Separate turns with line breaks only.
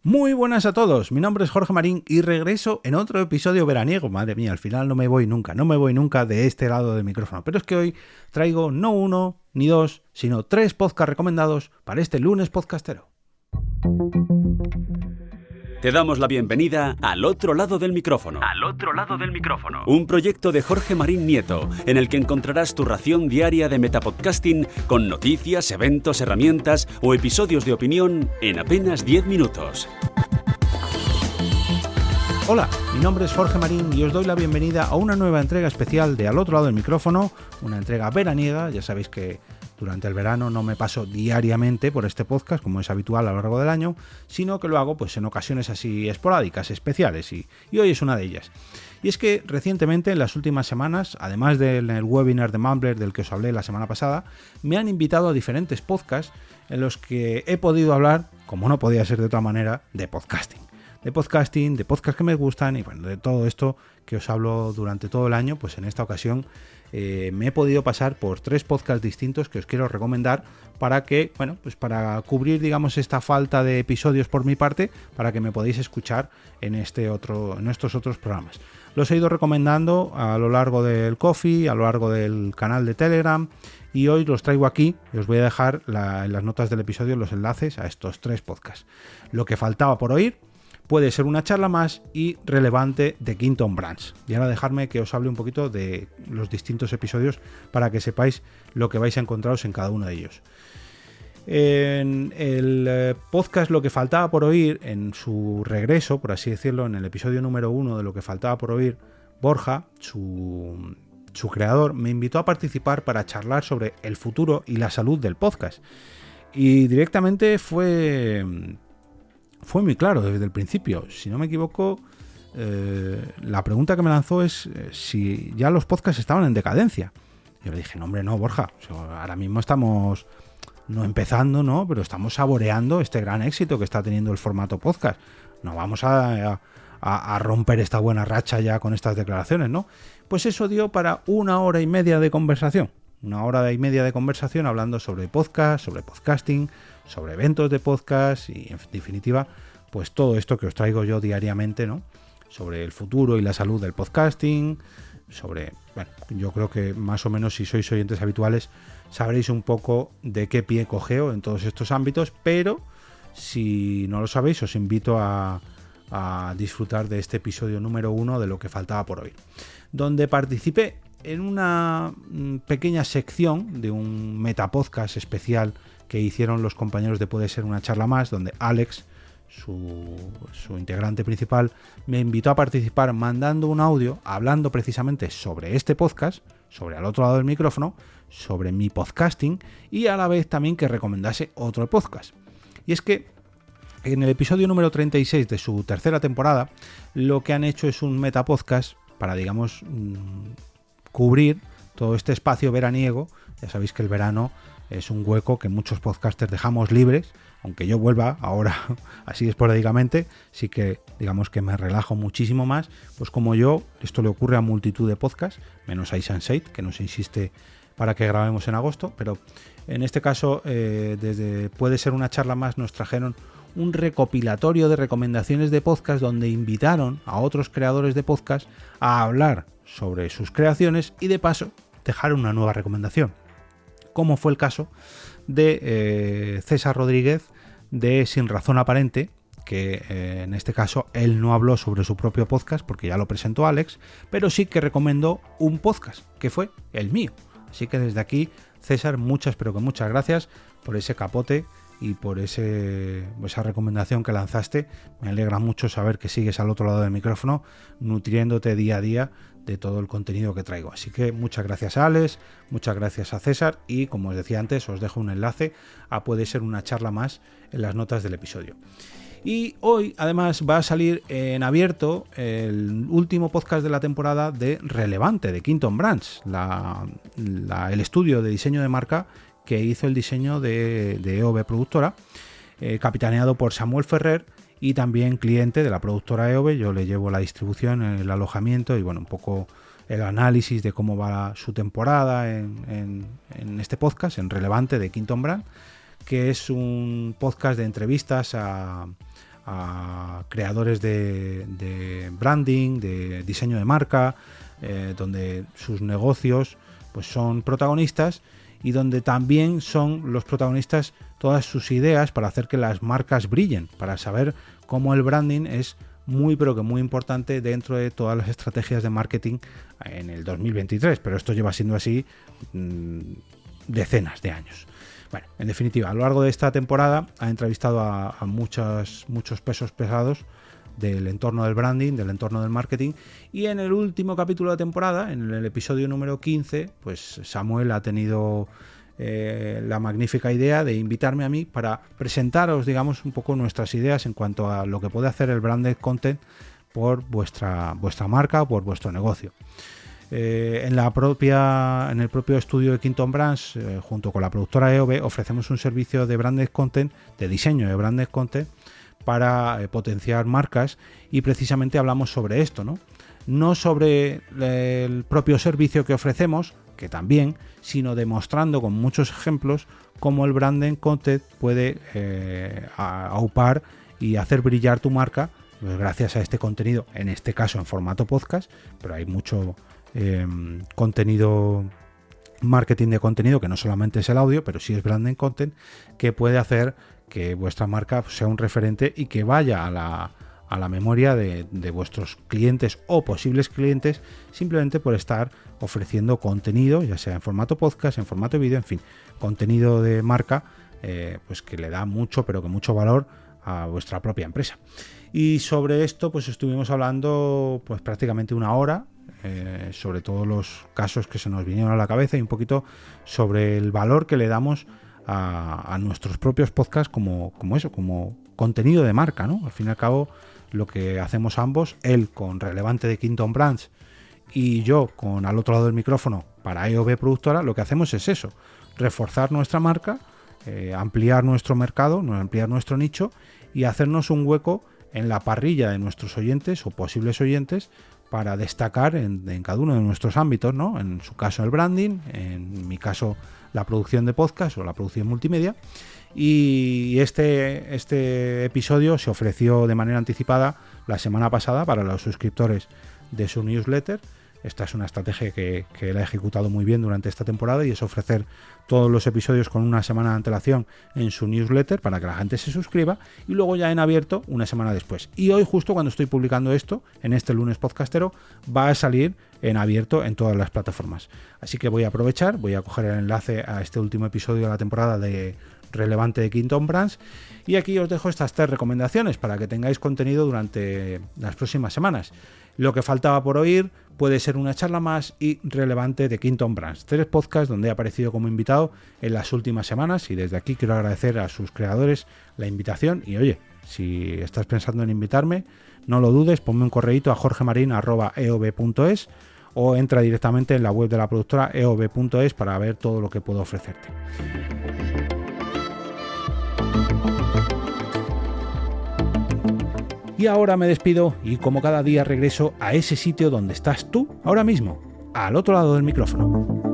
Muy buenas a todos, mi nombre es Jorge Marín y regreso en otro episodio veraniego. Madre mía, al final no me voy nunca de este lado del micrófono. Pero es que hoy traigo no uno ni dos, sino 3 podcasts recomendados para este lunes podcastero.
Te damos la bienvenida Al Otro Lado del Micrófono.
Al Otro Lado del Micrófono.
Un proyecto de Jorge Marín Nieto, en el que encontrarás tu ración diaria de metapodcasting con noticias, eventos, herramientas o episodios de opinión en apenas 10 minutos.
Hola, mi nombre es Jorge Marín y os doy la bienvenida a una nueva entrega especial de Al Otro Lado del Micrófono, una entrega veraniega. Ya sabéis que durante el verano no me paso diariamente por este podcast, como es habitual a lo largo del año, sino que lo hago pues en ocasiones así esporádicas, especiales, y hoy es una de ellas. Y es que recientemente, en las últimas semanas, además del webinar de Mumbler del que os hablé la semana pasada, me han invitado a diferentes podcasts en los que he podido hablar, como no podía ser de otra manera, de podcasts que me gustan y bueno, de todo esto que os hablo durante todo el año. Pues en esta ocasión me he podido pasar por 3 podcasts distintos que os quiero recomendar para que, bueno, pues para cubrir, digamos, esta falta de episodios por mi parte, para que me podáis escuchar en estos otros programas. Los he ido recomendando a lo largo del Ko-fi, a lo largo del canal de Telegram, y hoy los traigo aquí y os voy a dejar en las notas del episodio los enlaces a estos 3 podcasts. Lo que faltaba por oír puede ser una charla más y relevante de Quinton Branch. Y ahora dejadme que os hable un poquito de los distintos episodios para que sepáis lo que vais a encontraros en cada uno de ellos. En el podcast Lo que faltaba por oír, en su regreso, por así decirlo, en el episodio número 1 de Lo que faltaba por oír, Borja, su creador, me invitó a participar para charlar sobre el futuro y la salud del podcast. Y directamente fue muy claro desde el principio. Si no me equivoco, la pregunta que me lanzó es si ya los podcasts estaban en decadencia. Yo le dije, no hombre, no, Borja, ahora mismo estamos no empezando, ¿no? Pero estamos saboreando este gran éxito que está teniendo el formato podcast. No vamos a romper esta buena racha ya con estas declaraciones, ¿no? Pues eso dio para 1 hora y media de conversación. 1 hora y media de conversación hablando sobre podcast, sobre podcasting, sobre eventos de podcast y, en definitiva, pues todo esto que os traigo yo diariamente, ¿no? Sobre el futuro y la salud del podcasting, sobre, bueno, yo creo que más o menos, si sois oyentes habituales, sabréis un poco de qué pie cojeo en todos estos ámbitos, pero si no lo sabéis, os invito a disfrutar de este episodio número 1 de Lo que faltaba por oír, donde participé en una pequeña sección de un metapodcast especial que hicieron los compañeros de Puede Ser una Charla Más, donde Alex, su integrante principal, me invitó a participar mandando un audio hablando precisamente sobre este podcast, sobre Al Otro Lado del Micrófono, sobre mi podcasting, y a la vez también que recomendase otro podcast. Y es que en el episodio número 36 de su tercera temporada, lo que han hecho es un metapodcast para, digamos, cubrir todo este espacio veraniego. Ya sabéis que el verano es un hueco que muchos podcasters dejamos libres, aunque yo vuelva ahora así esporádicamente, sí que digamos que me relajo muchísimo más. Pues como yo, esto le ocurre a multitud de podcasts, menos a Isense8, que nos insiste para que grabemos en agosto, pero en este caso desde Puede Ser una Charla Más nos trajeron un recopilatorio de recomendaciones de podcast donde invitaron a otros creadores de podcast a hablar sobre sus creaciones y de paso dejar una nueva recomendación, como fue el caso de César Rodríguez de Sin Razón Aparente, que en este caso él no habló sobre su propio podcast porque ya lo presentó Alex, pero sí que recomendó un podcast que fue el mío. Así que desde aquí, César, muchas gracias por ese capote y por esa recomendación que lanzaste. Me alegra mucho saber que sigues al otro lado del micrófono, nutriéndote día a día de todo el contenido que traigo. Así que muchas gracias a Alex, muchas gracias a César, y como os decía antes, os dejo un enlace a Puede Ser una Charla Más en las notas del episodio. Y hoy además va a salir en abierto el último podcast de la temporada de Relevante, de Quinton Branch, el estudio de diseño de marca que hizo el diseño de EOB Productora, capitaneado por Samuel Ferrer, y también cliente de la productora EOB. Yo le llevo la distribución, el alojamiento y bueno, un poco el análisis de cómo va su temporada en este podcast, en Relevante de Quinton Branch, que es un podcast de entrevistas a a creadores de branding, de diseño de marca, donde sus negocios pues son protagonistas y donde también son los protagonistas todas sus ideas para hacer que las marcas brillen, para saber cómo el branding es muy pero que muy importante dentro de todas las estrategias de marketing en el 2023, pero esto lleva siendo así decenas de años. Bueno, en definitiva, a lo largo de esta temporada ha entrevistado a muchos pesos pesados del entorno del branding, del entorno del marketing, y en el último capítulo de temporada, en el episodio número 15, pues Samuel ha tenido la magnífica idea de invitarme a mí para presentaros, digamos, un poco nuestras ideas en cuanto a lo que puede hacer el branded content por vuestra marca o por vuestro negocio. En el propio estudio de Quinton Brands, junto con la productora EOB, ofrecemos un servicio de branded content, de diseño de branded content, para potenciar marcas, y precisamente hablamos sobre esto, no sobre el propio servicio que ofrecemos, que también, sino demostrando con muchos ejemplos cómo el branding content puede aupar y hacer brillar tu marca, pues gracias a este contenido, en este caso en formato podcast, pero hay mucho contenido, marketing de contenido, que no solamente es el audio, pero sí es branding content, que puede hacer que vuestra marca sea un referente y que vaya a la memoria de vuestros clientes o posibles clientes, simplemente por estar ofreciendo contenido, ya sea en formato podcast, en formato vídeo, en fin, contenido de marca, pues que le da mucho, pero que mucho valor a vuestra propia empresa. Y sobre esto pues estuvimos hablando pues prácticamente una hora, sobre todos los casos que se nos vinieron a la cabeza, y un poquito sobre el valor que le damos a nuestros propios podcasts como contenido de marca, ¿no? Al fin y al cabo, lo que hacemos ambos, él con Relevante de Quinton Brands y yo con Al Otro Lado del Micrófono para EOB Productora, lo que hacemos es eso, reforzar nuestra marca, ampliar nuestro mercado, ampliar nuestro nicho y hacernos un hueco en la parrilla de nuestros oyentes o posibles oyentes para destacar en cada uno de nuestros ámbitos, ¿no? En su caso el branding, en mi caso la producción de podcast o la producción multimedia. Y este episodio se ofreció de manera anticipada la semana pasada para los suscriptores de su newsletter. Esta es una estrategia que él ha ejecutado muy bien durante esta temporada, y es ofrecer todos los episodios con una semana de antelación en su newsletter para que la gente se suscriba, y luego ya en abierto una semana después. Y hoy, justo cuando estoy publicando esto, en este lunes podcastero, va a salir en abierto en todas las plataformas. Así que voy a aprovechar, voy a coger el enlace a este último episodio de la temporada de Relevante de Quinton Brands, y aquí os dejo estas 3 recomendaciones para que tengáis contenido durante las próximas semanas. Lo que faltaba por oír, Puede ser una charla más y Relevante de Quinton Brands. 3 podcasts donde he aparecido como invitado en las últimas semanas, y desde aquí quiero agradecer a sus creadores la invitación. Y oye, si estás pensando en invitarme, no lo dudes, ponme un correíto a jorgemarin@eob.es o entra directamente en la web de la productora eob.es para ver todo lo que puedo ofrecerte. Y ahora me despido y como cada día regreso a ese sitio donde estás tú ahora mismo, al otro lado del micrófono.